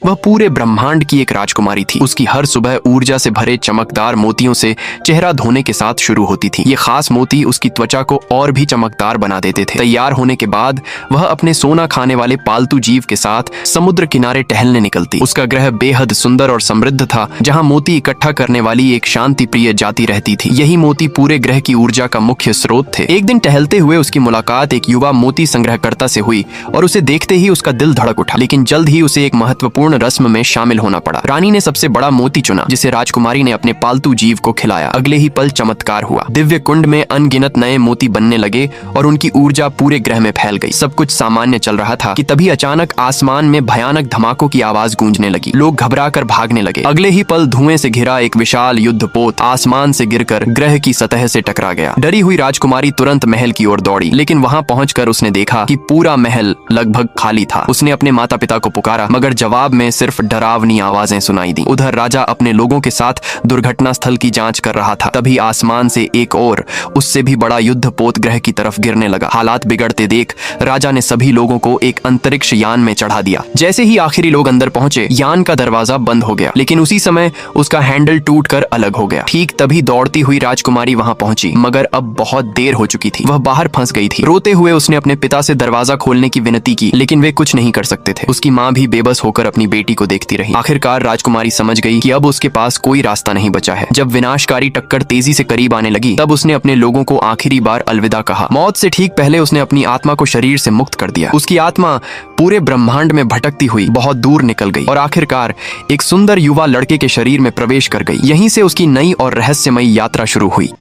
वह पूरे ब्रह्मांड की एक राजकुमारी थी। उसकी हर सुबह ऊर्जा से भरे चमकदार मोतियों से चेहरा धोने के साथ शुरू होती थी। ये खास मोती उसकी त्वचा को और भी चमकदार बना देते थे। तैयार होने के बाद वह अपने सोना खाने वाले पालतू जीव के साथ समुद्र किनारे टहलने निकलती। उसका ग्रह बेहद सुंदर और समृद्ध था, जहाँ मोती इकट्ठा करने वाली एक शांति प्रिय जाति रहती थी। यही मोती पूरे ग्रह की ऊर्जा का मुख्य स्रोत थे। एक दिन टहलते हुए उसकी मुलाकात एक युवा मोती संग्रहकर्ता से हुई और उसे देखते ही उसका दिल धड़क उठा। लेकिन जल्द ही उसे एक महत्वपूर्ण रस्म में शामिल होना पड़ा। रानी ने सबसे बड़ा मोती चुना, जिसे राजकुमारी ने अपने पालतू जीव को खिलाया। अगले ही पल चमत्कार हुआ। दिव्य कुंड में अनगिनत नए मोती बनने लगे और उनकी ऊर्जा पूरे ग्रह में फैल गई। सब कुछ सामान्य चल रहा था कि तभी अचानक आसमान में भयानक धमाकों की आवाज गूंजने लगी। लोग घबराकर भागने लगे। अगले ही पल धुएं से घिरा एक विशाल युद्धपोत आसमान से गिरकर ग्रह की सतह से टकरा गया। डरी हुई राजकुमारी तुरंत महल की ओर दौड़ी, लेकिन वहां पहुंचकर उसने देखा कि पूरा महल लगभग खाली था। उसने अपने माता पिता को पुकारा, मगर जवाब में सिर्फ डरावनी आवाजें सुनाई दी। उधर राजा अपने लोगों के साथ दुर्घटना स्थल की जांच कर रहा था। तभी आसमान से एक और उससे भी बड़ा युद्धपोत ग्रह की तरफ गिरने लगा। हालात बिगड़ते देख राजा ने सभी लोगों को एक अंतरिक्ष यान में चढ़ा दिया। जैसे ही आखिरी लोग अंदर पहुंचे, यान का दरवाजा बंद हो गया, लेकिन उसी समय उसका हैंडल टूटकर अलग हो गया। ठीक तभी दौड़ती हुई राजकुमारी वहां पहुंची, मगर अब बहुत देर हो चुकी थी। वह बाहर फंस गई थी। रोते हुए उसने अपने पिता से दरवाजा खोलने की विनती की, लेकिन वे कुछ नहीं कर सकते थे। उसकी माँ भी बेबस होकर अपनी बेटी को देखती रही। आखिरकार राजकुमारी समझ गई कि अब उसके पास कोई रास्ता नहीं बचा है। जब विनाशकारी टक्कर तेजी से करीब आने लगी, तब उसने अपने लोगों को आखिरी बार अलविदा कहा। मौत से ठीक पहले उसने अपनी आत्मा को शरीर से मुक्त कर दिया। उसकी आत्मा पूरे ब्रह्मांड में भटकती हुई बहुत दूर निकल गई और आखिरकार एक सुंदर युवा लड़के के शरीर में प्रवेश कर गई। यहीं से उसकी नई और रहस्यमयी यात्रा शुरू हुई।